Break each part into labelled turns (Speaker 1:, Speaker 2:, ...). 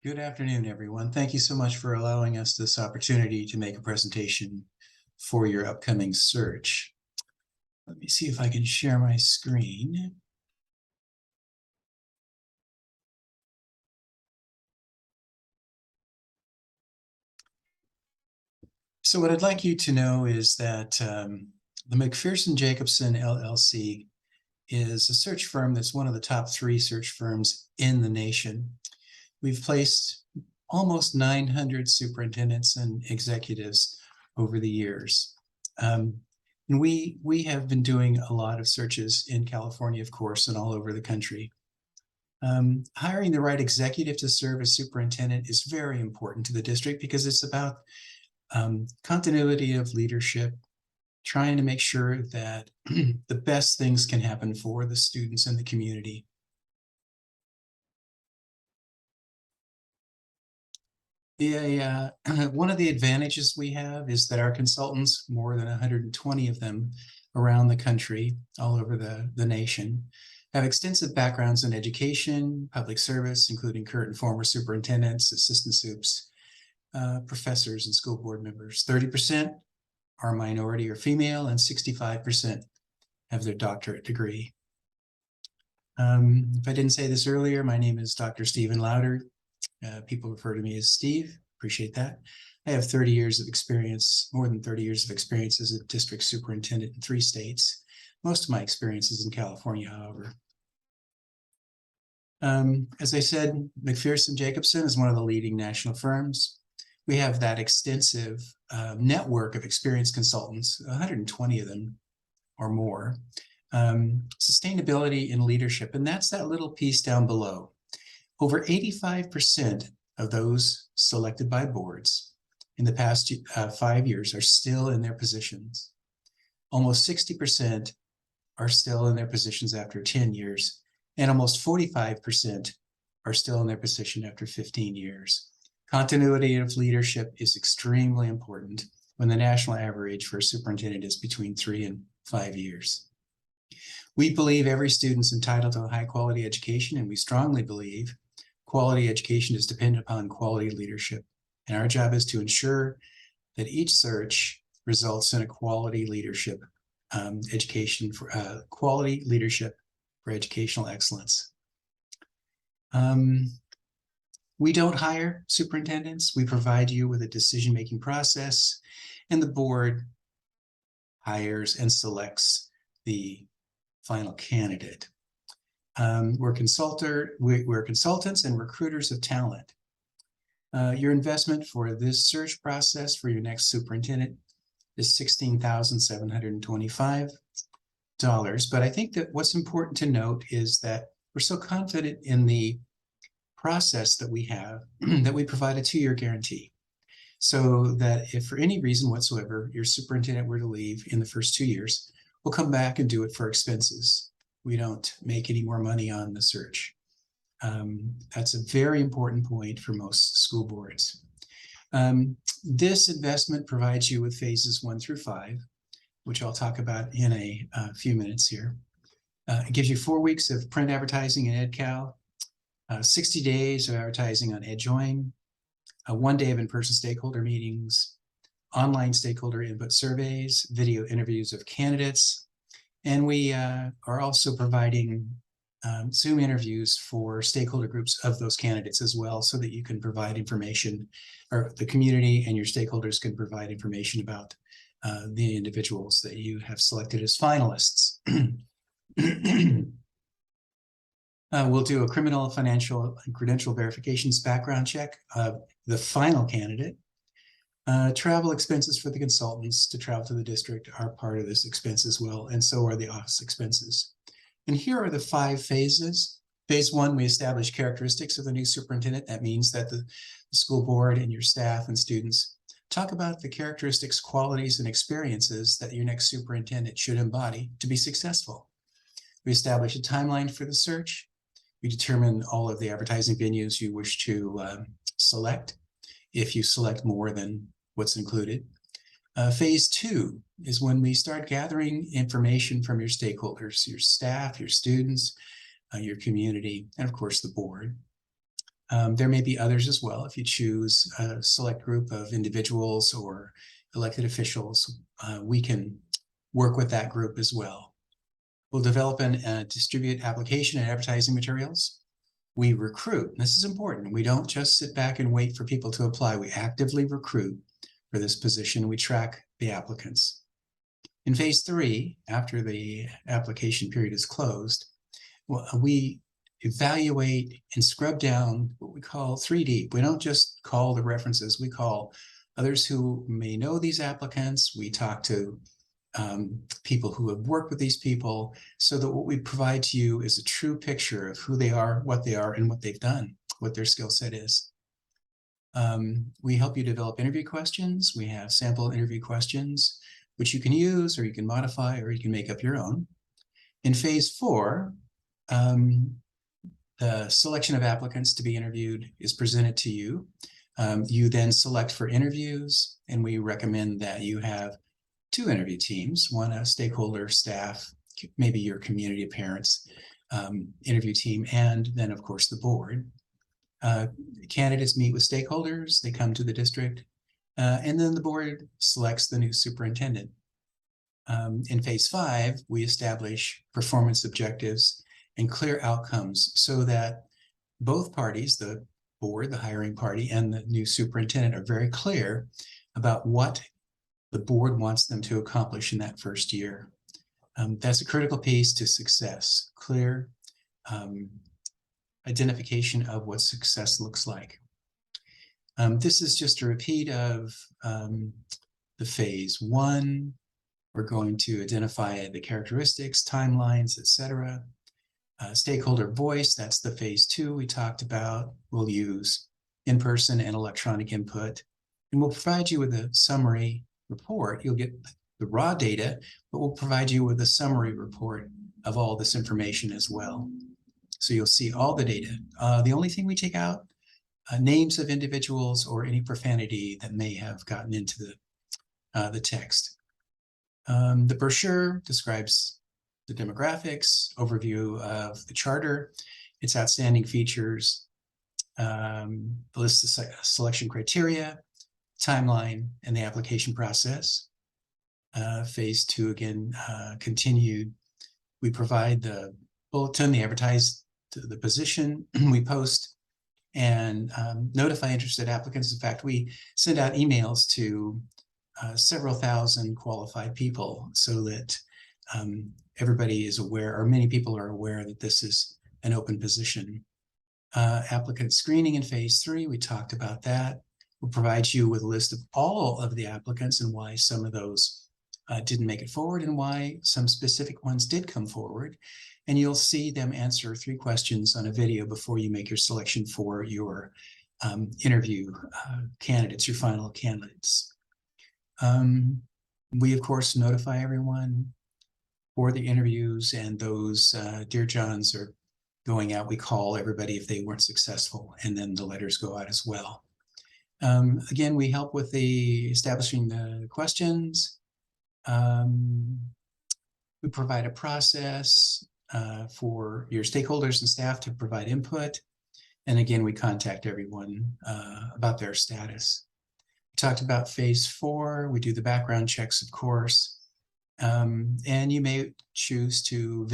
Speaker 1: Good afternoon, everyone. Thank you so much for allowing us this opportunity to make a presentation for your upcoming search. Let me see if I can share my screen. So what I'd like you to know is that the McPherson Jacobson LLC is a search firm that's one of the top 3 search firms in the nation. We've placed almost 900 superintendents and executives over the years. And we have been doing a lot of searches in California, of course, and all over the country. Hiring the right executive to serve as superintendent is very important to the district because it's about continuity of leadership, trying to make sure that the best things can happen for the students and the community. One of the advantages we have is that our consultants, more than 120 of them around the country, all over the nation, have extensive backgrounds in education, public service, including current and former superintendents, assistant supes, professors, and school board members. 30% are minority or female, and 65% have their doctorate degree. If I didn't say this earlier, my name is Dr. Stephen Louder. People refer to me as Steve. Appreciate that. I have 30 years of experience, more than 30 years of experience as a district superintendent in 3 states. Most of my experience is in California, however. As I said, McPherson Jacobson is one of the leading national firms. We have that extensive network of experienced consultants, 120 of them or more. Sustainability and leadership, and that's that little piece down below. Over 85% of those selected by boards in the past 5 years are still in their positions. Almost 60% are still in their positions after 10 years, and almost 45% are still in their position after 15 years. Continuity of leadership is extremely important when the national average for a superintendent is between 3 and 5 years. We believe every student's entitled to a high-quality education, and we strongly believe quality education is dependent upon quality leadership. And our job is to ensure that each search results in a quality leadership quality leadership for educational excellence. We don't hire superintendents. We provide you with a decision-making process, and the board hires and selects the final candidate. We're consultants and recruiters of talent. Your investment for this search process for your next superintendent is $16,725. But I think that what's important to note is that we're so confident in the process that we have that we provide a 2-year guarantee. So that if for any reason whatsoever your superintendent were to leave in the first 2 years, we'll come back and do it for expenses. We don't make any more money on the search. That's a very important point for most school boards. This investment provides you with phases 1 through 5, which I'll talk about in a few minutes here. It gives you 4 weeks of print advertising in EdCal, 60 days of advertising on EdJoin, 1 day of in-person stakeholder meetings, online stakeholder input surveys, video interviews of candidates, and we are also providing Zoom interviews for stakeholder groups of those candidates as well, so that you can provide information, or the community and your stakeholders can provide information about the individuals that you have selected as finalists. We'll do a criminal, financial, and credential verifications background check of the final candidate. Travel expenses for the consultants to travel to the district are part of this expense as well, and so are the office expenses. And here are the 5 phases. Phase 1, we establish characteristics of the new superintendent. That means that the school board and your staff and students talk about the characteristics, qualities, and experiences that your next superintendent should embody to be successful. We establish a timeline for the search. We determine all of the advertising venues you wish to select, if you select more than what's included. Phase 2 is when we start gathering information from your stakeholders, your staff, your students, your community, and of course the board. There may be others as well. If you choose a select group of individuals or elected officials, we can work with that group as well. We'll develop and distribute application and advertising materials. We recruit. This is important. We don't just sit back and wait for people to apply. We actively recruit for this position. We track the applicants. In phase 3, after the application period is closed, we evaluate and scrub down what we call 3 deep. We don't just call the references. We call others who may know these applicants. We talk to people who have worked with these people, so that what we provide to you is a true picture of who they are, and what they've done, what their skill set is. We help you develop interview questions. We have sample interview questions, which you can use, or you can modify, or you can make up your own. In phase 4, the selection of applicants to be interviewed is presented to you. You then select for interviews, and we recommend that you have 2 interview teams, one a stakeholder, staff, maybe your community of parents interview team, and then of course the board. Candidates meet with stakeholders, they come to the district, and then the board selects the new superintendent. In phase 5, we establish performance objectives and clear outcomes so that both parties, the board, the hiring party, and the new superintendent, are very clear about what the board wants them to accomplish in that first year. That's a critical piece to success, clear identification of what success looks like. This is just a repeat of the phase 1. We're going to identify the characteristics, timelines, etc. Stakeholder voice, that's the phase 2 we talked about. We'll use in-person and electronic input, and we'll provide you with a summary report. You'll get the raw data, but we'll provide you with a summary report of all this information as well. So you'll see all the data. The only thing we take out, names of individuals or any profanity that may have gotten into the text. The brochure describes the demographics, overview of the charter, its outstanding features, the list of selection criteria, timeline, and the application process. Phase 2, again, continued. We provide the bulletin, the advertise the position, we post and notify interested applicants. In fact, we send out emails to several thousand qualified people so that everybody is aware, or many people are aware, that this is an open position. Applicant screening in phase 3, we talked about that. We'll provide you with a list of all of the applicants and why some of those didn't make it forward and why some specific ones did come forward. And you'll see them answer 3 questions on a video before you make your selection for your interview candidates, your final candidates. We, of course, notify everyone for the interviews, and those Dear Johns are going out. We call everybody if they weren't successful, and then the letters go out as well. Again, we help with the establishing the questions. We provide a process for your stakeholders and staff to provide input. And again, we contact everyone about their status. We talked about phase 4. We do the background checks, of course. And you may choose to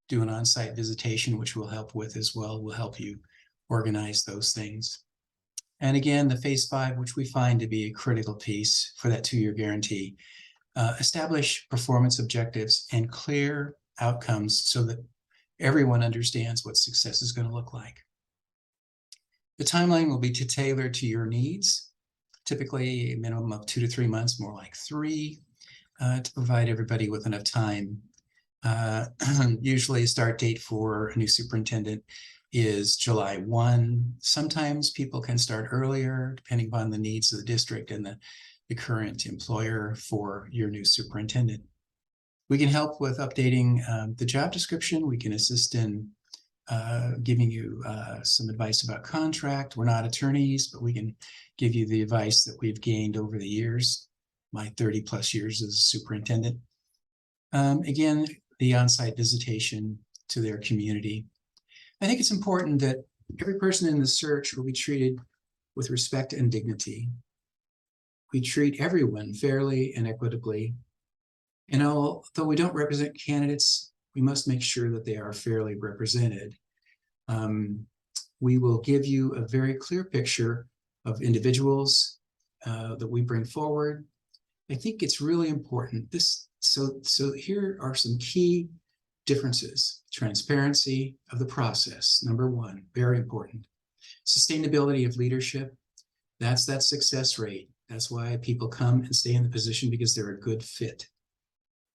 Speaker 1: do an on-site visitation, which we'll help with as well. We'll help you organize those things. And again, the phase 5, which we find to be a critical piece for that 2-year guarantee, establish performance objectives and clear outcomes so that everyone understands what success is going to look like. The timeline will be tailored to your needs, typically a minimum of 2 to 3 months, more like 3, to provide everybody with enough time. Usually a start date for a new superintendent is July 1. Sometimes people can start earlier, depending upon the needs of the district and the current employer for your new superintendent. We can help with updating the job description. We can assist in giving you some advice about contract. We're not attorneys, but we can give you the advice that we've gained over the years, my 30+ years as a superintendent. Again, the on-site visitation to their community. I think it's important that Every person in the search will be treated with respect and dignity. We treat everyone fairly and equitably. And although we don't represent candidates, we must make sure that they are fairly represented. We will give you a very clear picture of individuals that we bring forward. I think it's really important. So here are some key differences. Transparency of the process, number one, very important. Sustainability of leadership, that's that success rate. That's why people come and stay in the position, because they're a good fit.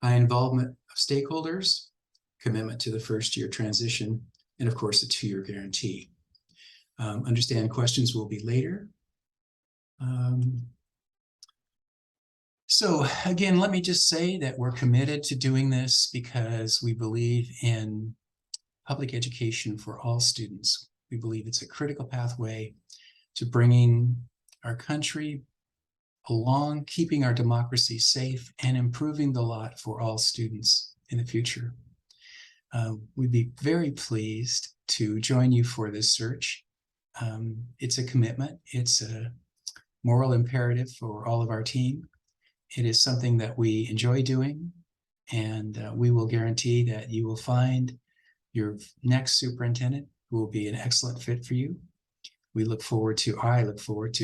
Speaker 1: High involvement of stakeholders, commitment to the first-year transition, and of course, a 2-year guarantee. Understand questions will be later. So again, let me just say that we're committed to doing this because we believe in public education for all students. We believe it's a critical pathway to bringing our country along, keeping our democracy safe, and improving the lot for all students in the future. We'd be very pleased to join you for this search. It's a commitment. It's a moral imperative for all of our team. It is something that we enjoy doing, and we will guarantee that you will find your next superintendent who will be an excellent fit for you. I look forward to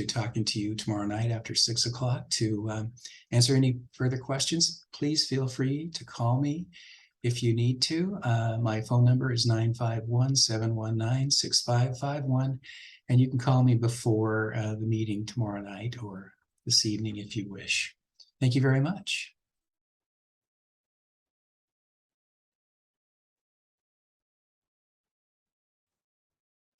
Speaker 1: talking to you tomorrow night after 6 o'clock to answer any further questions. Please feel free to call me if you need to. My phone number is 951-719-6551, and you can call me before the meeting tomorrow night or this evening if you wish. Thank you very much.